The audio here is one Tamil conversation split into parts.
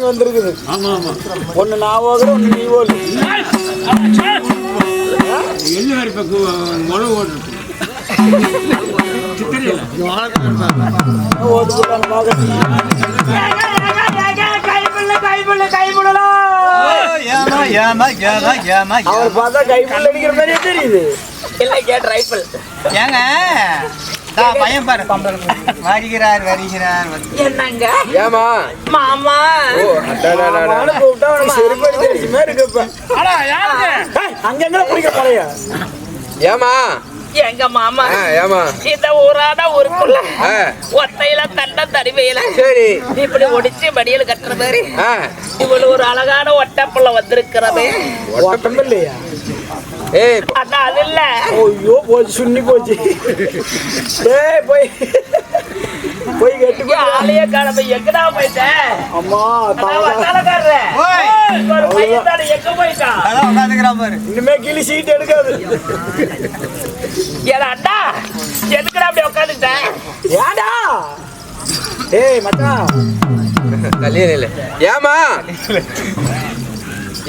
வந்துருக்குது. ஒண்ணு நான் ஓகுற ஒண்ணு நீ ஓடு. அவர் பார்த்தா கைப்புள்ள அடிக்கிற மாதிரியே தெரியுது. ஏங்க பையன் பாரு வருகிறார் என்னங்க ஏமா மாமா கூப்பிட்டா உனக்கு செருப்படி தெரியுமா இருக்கப்ப அங்க பிடிக்க போறியா ஏமா எங்க மாமா ஏமா இந்த ஊரான ஊருக்குள்ள ஒத்தையில தண்டை தடிமையில சரி இப்படி ஒடிச்சு மடியில கட்டுற மாதிரி இவ்வளவு ஒரு அழகான ஒட்டப்புள்ள வந்திருக்கிறது. ஒட்டம் இல்லையா? அண்ணா அது இல்ல. ஐயோ போச்சு சுண்ணி போச்சு. போய் போய் கட்டு ஆளைய காலமை எங்கடா போயிட்டேன்? அம்மா எங்க போயிட்டான்? இனிமே கிளி சீட் எடுக்காது. ஏடா அண்ணா எதுக்குடா அப்படி உட்காந்துட்டேன்? ஏடா மச்சான் கல்யாணம் இல்ல. ஏமா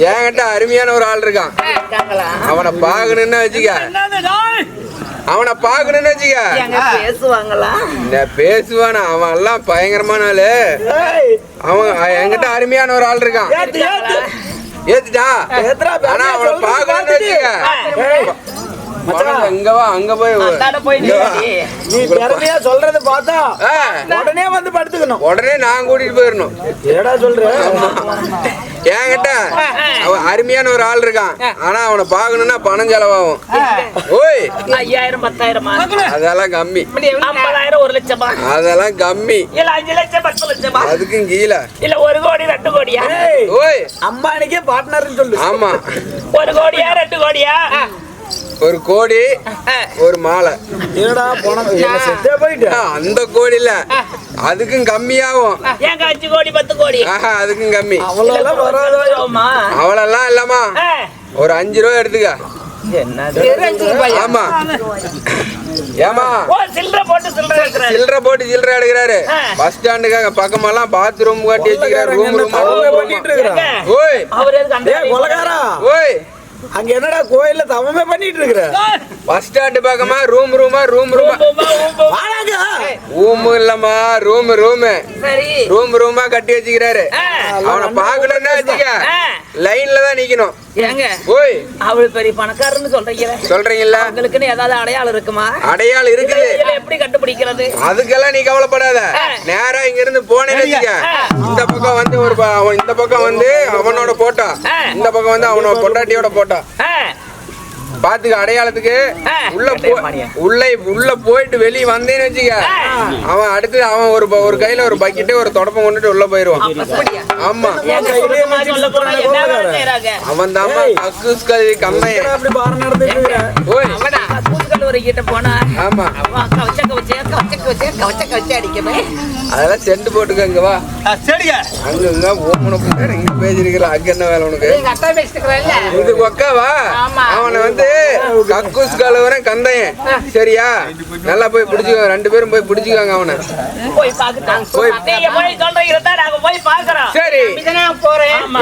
என்கிட்ட அருமையான ஒரு ஆள் இருக்கான். அவனை பாக்கணும்னு வச்சுக்க. அவனை பாக்கணும்னு வச்சுக்க. பேசுவாங்களா? பேசுவானா? அவன் எல்லாம் பயங்கரமான ஆளு. அவன் என்கிட்ட அருமையான ஒரு ஆள் இருக்கான். ஏத்துட்டா? ஆனா அவனை பாக்கணும்னு வச்சுக்க. அங்க வா, அங்க போய் நீ திறமையா சொல்றத பார்த்தா உடனே வந்து படுத்துக்கணும். உடனே நான் கூட்டிட்டு போயிடணும். ஏடா சொல்ற? என்கிட்ட அவன் அருமையான ஒரு ஆள் இருக்கான். ஆனா அவனை பாக்கணும்னா பணம் செலவாகும். ஓய் 5000 10,000 அதெல்லாம் கம்மி. 50,000 1 லட்சமா? அதெல்லாம் கம்மி. இல்ல 5 லட்சம் 10 லட்சமா? அதுக்கும் கீழே. இல்ல 1 கோடி 2 கோடியா? ஓய் அம்பானிக்கே பார்ட்னர்னு சொல்லு. ஆமா 1 கோடியா 2 கோடியா? 1 கோடி 1 மாலை. என்னடா பணம் செத்தே போயிட்டு. அந்த கோடி இல்ல, அதுக்கும் கம்மியாகும். ஏங்க 5 கோடி 10 கோடி? அதுக்கும் கம்மி. அவ்வளெல்லாம் இல்லம்மா. ஒரு 5 ரூபா எடுத்துக்க. ஆமா ஏமா சில்லற போட்டு சில்லற எடுக்கிறாரு. பஸ் ஸ்டாண்டுக்காக பக்கமெல்லாம் பாத்ரூம் கட்டி வச்சுக்கிறாரு. ஓய் அங்க என்னடா கோயில்ல தவமே பண்ணிட்டு இருக்கிற? பஸ் ஸ்டாண்ட் பக்கமா ரூம் இல்லம்மா, ரூமா கட்டி வச்சுக்கிறாரு. அவனை பாக்கணும்னா வச்சுக்க லைன்ல தான் நிக்கணும். ஓய் அவரு பெரிய பணக்காரன்னு சொல்றீங்களா? உங்களுக்குன்னு ஏதாவது அடையாளம் இருக்குமா? அடையாளம் இருக்குது. எப்படி கண்டுபிடிக்கிறது? அதுக்கெல்லாம் நீ கவலைப்படாத. நேரா இங்க இருந்து போனேன்னு வச்சுக்க. இந்த பக்கம் வந்து இந்த பக்கம் வந்து அவனோட போட்டா, இந்த பக்கம் வந்து அவனோட பொண்டாட்டியோட போட்டா பாத்துக்க. அடையாளத்துக்கு உள்ள போயிட்டு வெளியே வந்தேன்னு வச்சுக்க. அவன் அடுத்து அவன் ஒரு கையில ஒரு பக்கெட்டு ஒரு தொடப்பம் கொண்டுட்டு உள்ள போயிருவான். ஆமா அவன் தான் கம்மையன். அதெல்லாம் செண்டு போட்டுக்கங்க. வா அங்க பேசிருக்கிற அங்க என்ன வேலை உனக்கு? இது ஒக்காவா? அவனை வந்து கக்கூஸ் கலவரன் கந்தையன். சரியா? நல்லா போய் பிடிச்சுக்கோ. 2 பேரும் போய் பிடிச்சுக்காங்க அவனை. சரி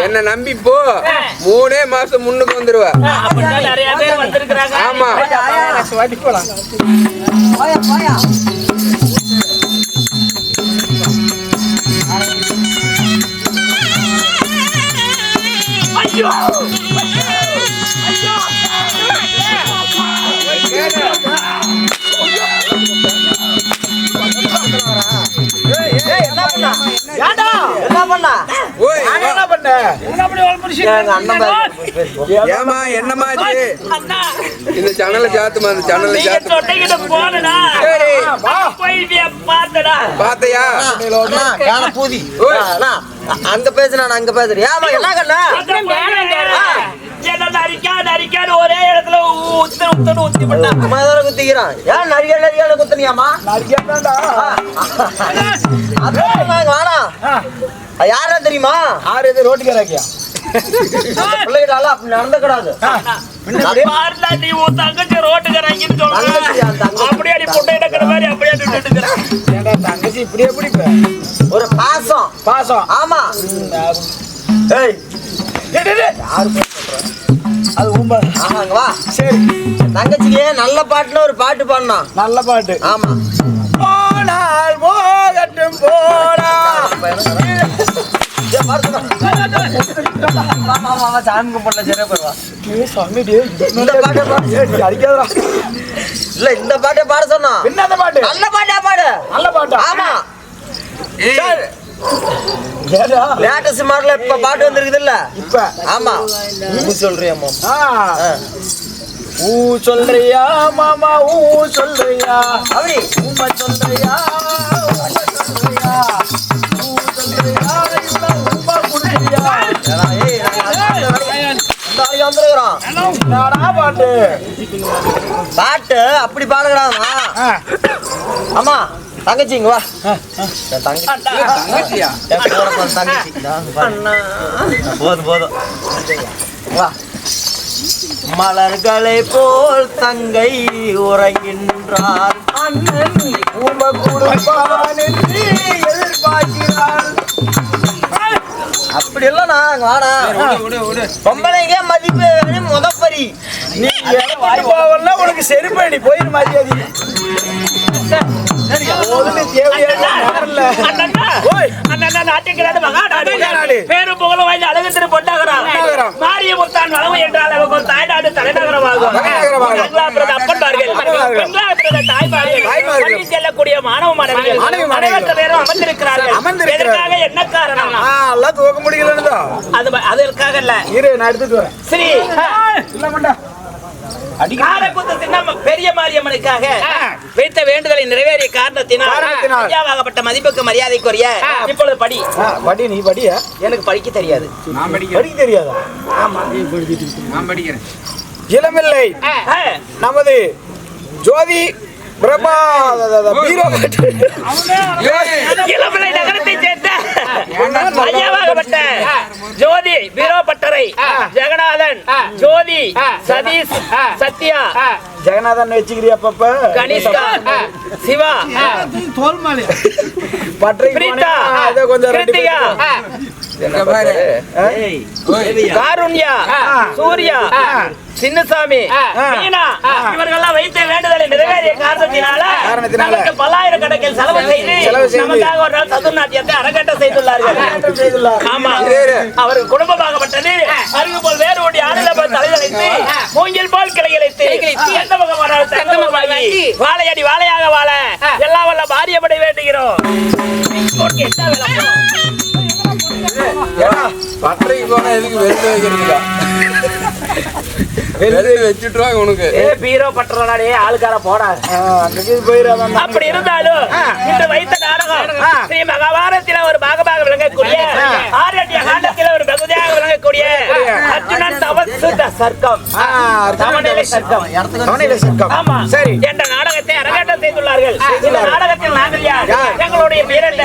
என்ன நம்பி போ. 3 மாசம் முன்னுக்கு வந்துருவா. ஆமா இந்த சேனல்ல சாத்துமா? இந்த சேனல்ல சாத்து. பாத்தையா? அங்க பேசுறேன் அங்க பேசுறேன். ஏமா என்ன கண்ணா ஒரே இடத்துல குத்திக்கிறான். ஏன் நரியான குத்துனியாமா? வேணா யாரா தெரியுமா? ஆறு ரோட்டுக்காரக்கியா? பிள்ளைகிட்டால அப்படி நடந்துக்கூடாது. பாருடா, நீ உன் தங்கச்சி ரோட்டுக்கு இறங்கின்னு சொல்ற. அப்படியே நீ புட்டை எடுக்கிற மாதிரி அப்படியே நின்னுட்டு இருக்கிற. தங்கச்சி இப்படியே பிடிப்ப ஒரு பாசம். பாசம். ஆமா. ஏய் அது உண்மை. ஆமாங்க வா. சரி, தங்கச்சிக்கு நல்ல பாட்டுன்னு ஒரு பாட்டு பாடணும். நல்ல பாட்டு. ஆமா. போனால் போகட்டும் போடா. சாமி கும்பிடல சரியா போடுவா. இந்த பாட்டை பாடு. அடிக்காதடா. இல்ல இந்த பாட்டை பாட சொன்னா. என்னது பாட்டு? நல்ல பாட்டா பாடு. நல்ல பாட்டா? ஆமா. சரி. ஏடா? லேட்டஸ்ட் மாடல்ல இப்ப பாட்டு வந்திருக்குது இல்ல இப்ப? ஆமா. நீ சொல்றியா மாமா? ஊ சொல்றியா மாமா, ஊ சொல்றியா, அப்படி உம்மை சொல்றியா, உம்மை சொல்றியா, ஊ சொல்றியா, இல்ல உம்மை குடுறியா. வந்துருக்கிறோம். என்னடா பாட்டு? பாட்டு அப்படி பாடுகிறாமா? ஆமா. தங்கச்சி இங்க வா. தங்கச்சியா? போதும் போதும் வா. மலர்களை போல் தங்கை உறங்கின்றார், அண்ணன் உம்மை கொடுப்பான் என்று எதிர்பார்க்கிறான். அப்படி எல்லாம் நான் வாடா. பொம்பளைங்க மதிப்பு முதப்பரி. நீ எடுத்துட்டு போவல உனக்கு செருப்படி போயிரு மரியாதை. பேரும் புகழும் வாய்ந்த அழகு பொன்னாகரம் மாரியமுத்தான் வளவு என்றால் அவங்க ஒரு தாய்நாடு தலைநகரமாகும். தாய்மார்கள் செல்லக்கூடிய மாணவ மாணவிகள் அனைவரும் பேரும் அமர்ந்திருக்கிறார்கள். எதற்காக, என்ன காரணம்? எல்லாம் தூக்க முடியலன்னு அதற்காக இல்ல. இரு, நான் எடுத்துட்டு வரேன். ஸ்ரீ காரக்குத்து சின்னம் பெரிய மாரியம்மனுக்காக வைத்த வேண்டுதலை நிறைவேறிய காரணத்தினால் ஐயாவாகப்பட்ட மதிப்புக்கு மரியாதைக்குரிய இப்பொழுது படி. படி. நீ படியா? எனக்கு படிக்க தெரியாது. நான் படிக்கிறேன். படிக்க தெரியாதா? நான் படிக்கிறேன். இளமில்லை நமது ஜோதி பிரபா இளம்பிள்ளை நகரத்தை சேர்ந்த ஐயாவாகப்பட்ட ஜோதி பீரோபட்டரை ஜெகநாதன், ஜோதி, சதீஷ், சத்யா, ஜெகநாதன் வச்சுக்கிறியா பாப்பா? கனிஷ்கா, சிவா, பிரீதா, கிருத்திகா, காருண்யா, சூர்யா, சின்னசாமி, மீனா இவர்கள்லாம் வைத்த வேண்டுதலை நிறைவேறிய காரணத்தினால நமக்கு பல்லாயிரக்கணக்கில் செலவு செய்து நமக்காக ஒரு நாள் சதுர்நாட்டியத்தை அரங்கேற்றம் செய்துள்ளார்கள். ஆமா, அவருக்கு குடும்பமாகப்பட்டது அருகு போல் வேறு ஓடி ஆடல போல் தலைவளைத்து மூங்கில் போல் கிளையழைத்து எந்த முகமான வாழையடி வாழையாக வாழ எல்லாம் வல்ல பாரியப்படை வேண்டுகிறோம். பட்டறைக்கு போனா எதுக்கு வெறுத்து வைக்கிறீங்களா? வச்சுட்டுருவாங்க உனக்கு. பீரோ பட்டறானே ஆளுக்கார போடாது. அப்படி இருந்தாலும் இந்த வைத்த நாடகம் ஸ்ரீ மகாபாரதத்தில ஒரு பாகமாக விளங்கக்கூடிய ஆரண்ய காண்டத்தில ஒரு பகுதியாக விளங்கக்கூடிய அர்ஜுனன் தவசுத சர்க்கம், தவநிலை சர்க்கம். ஆமா, சரி. என்ற நாடகத்தை அரங்கேற்றம் செய்துள்ளார்கள். இந்த நாடகத்தில் நாங்கள் யார்? எங்களுடைய பேரல்ல.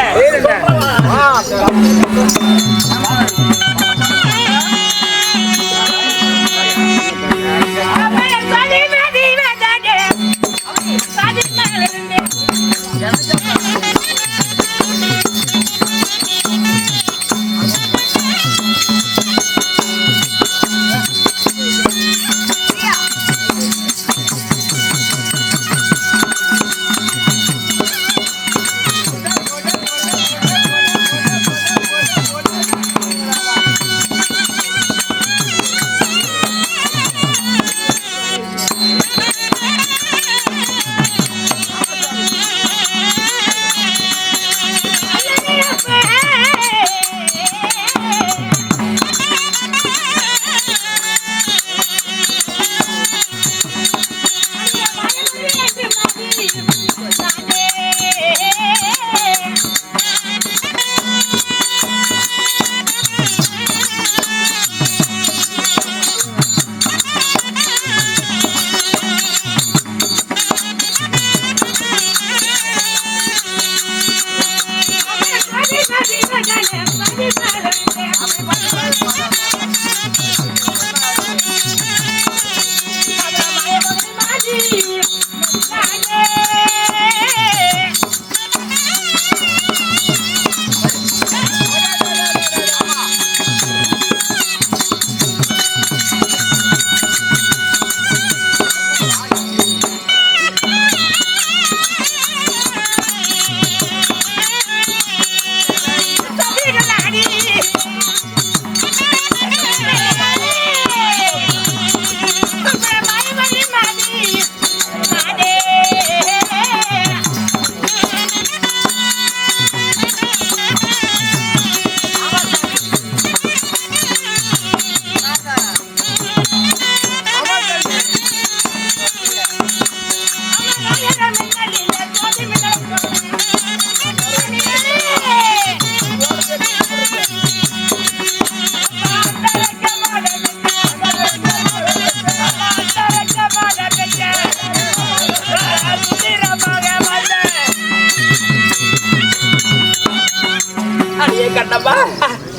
கண்ணப்பா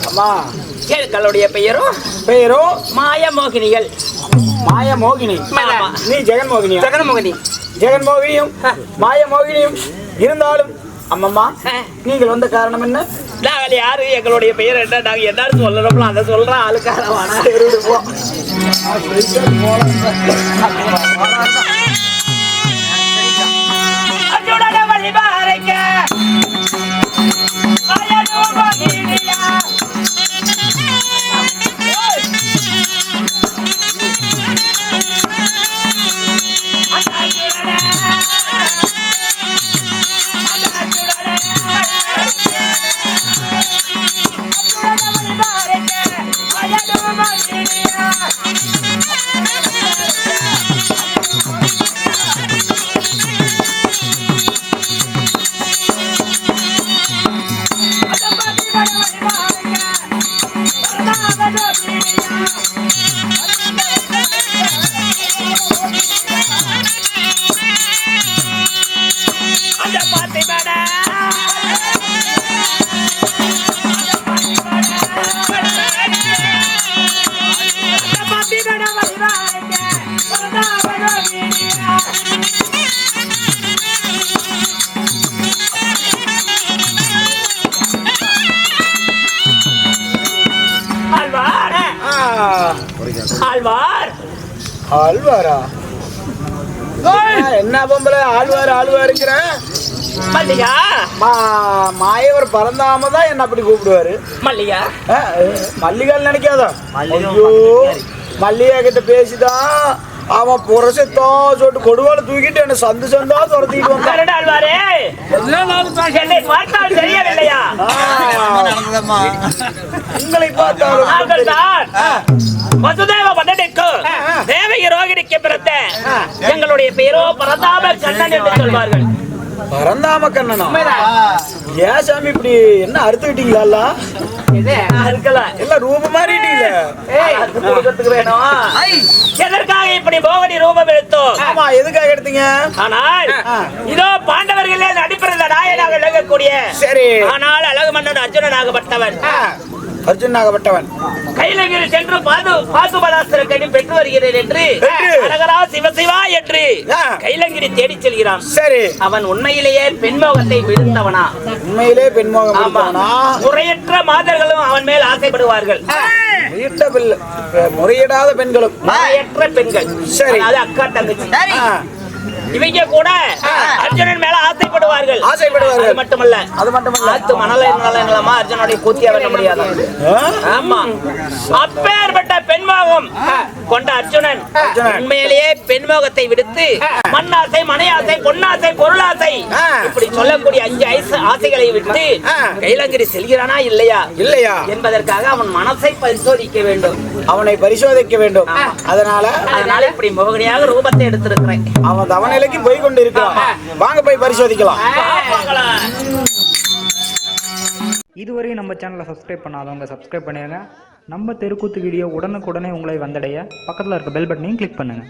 அம்மா எங்களுடைய பெயரும் பேரோ மாயமோகினிகள். மாயமோகினி. ஆமா. நீ ஜெகன்மோகினியா? ஜெகன்மோகினி. ஜெகன்மோகினியும் மாயமோகினியும் இருந்தாலும் அம்மம்மா நீங்கள் வந்த காரணம் என்ன? நாங்கள் யாரு, எங்களுடைய பெயர் என்ன, நாங்க என்னன்னு சொல்லணும்ல அதை சொல்றோம். ஆளுக்காரவானா வழிபாரைக்க ஆழ்வார். ஆழ்வாரா? என்ன பொம்பளை ஆழ்வார் ஆழ்வாருங்கிற? மல்லிகா. மாயவர் பறந்தாம தான் என்ன அப்படி கூப்பிடுவாரு. மல்லிகா. மல்லிகால் நினைக்காதா? ஐயோ, மல்லிகா கிட்ட பேசிதான் அவன் புரசத்தான் சொல்லிட்டு கொடுவால தூக்கிட்டு என்ன சந்து சந்தா துரத்திட்டு வந்தான். ஆழ்வாரே, என்னை பார்த்தால் தெரியவில்லையா? உங்களை பார்த்தாலும் வசுதேவ மன்னனுக்கு தேவகி ரோகிணிக்கு பிறந்த எங்களுடைய பெயரோ பரந்தாம கண்ணன் என்று சொல்வார்கள். பரந்தாம கண்ணனா? ஏன் சாமி இப்படி என்ன அறுத்துக்கிட்டீங்களா? எல்லாம் ரூபம் மாறிட்டீங்களே. எதற்காக இப்படி மோகினி ரூபம் எடுத்தோம்? ஆமா, எதுக்காக எடுத்தீங்க? ஆனால் இதோ பாண்டவர்களே நடிப்பிருந்த நாயனாக விளங்கக்கூடிய, சரி, ஆனால் அழகு மன்னன் அர்ஜுனனாகப்பட்டவன். அர்ஜுனாகப்பட்டவன் கைலகிரி சென்று பாசுபதாஸ்திர கடி பெற்று வருகிறேன் என்று அரகரா சிவசிவா என்று கைலங்கிரி தேடி செல்கிறான். சரி, அவன் உண்மையிலேயே பெண்மோகத்தை விழுந்தவனா? உண்மையிலே பெண்மோகம். முறையற்ற மாதர்களும் அவன் மேல் ஆசைப்படுவார்கள். முறையிடாத பெண்களும் முறையற்ற பெண்கள். சரி, அது அக்கா தங்கச்சி இவங்க கூட அர்ஜுனன் மேல ஆசைப்படுவார்கள். அது மட்டுமல்ல, ஆத்து மணலமா அர்ஜுனுடைய பூர்த்தியா பண்ண முடியாது. ஆமா, அப்பேற்பட்ட பெண்மோகம் கொண்ட அர்ஜுனன் உண்மையிலேயே பெண்மோகத்தை விடுத்து மண்ணாசை, மனையாசை, பொன்னாசை, பொருளாசை இப்படி சொல்லக்கூடிய 5 ஆசைகளை விட்டு கைலங்கிரி செல்கிறானா இல்லையா என்பதற்காக அவன் மனசை பரிசோதிக்க வேண்டும். அவனை பரிசோதிக்க வேண்டும். அதனால இப்படி மோகினியாக ரூபத்தை எடுத்திருக்கிறேன். அவன் தவநிலைக்கு போய் கொண்டு இருக்கிறான். வாங்க போய் பரிசோதிக்கலாம். இதுவரை நம்ம சேனலை சப்ஸ்கிரைப் பண்ணாதவங்க சப்ஸ்கிரைப் பண்ணிடுங்க. நம்ம தெருக்கூத்து வீடியோ உடனுக்குடனே உங்களை வந்தடைய பக்கத்தில் இருக்க பெல் பட்டனையும் கிளிக் பண்ணுங்கள்.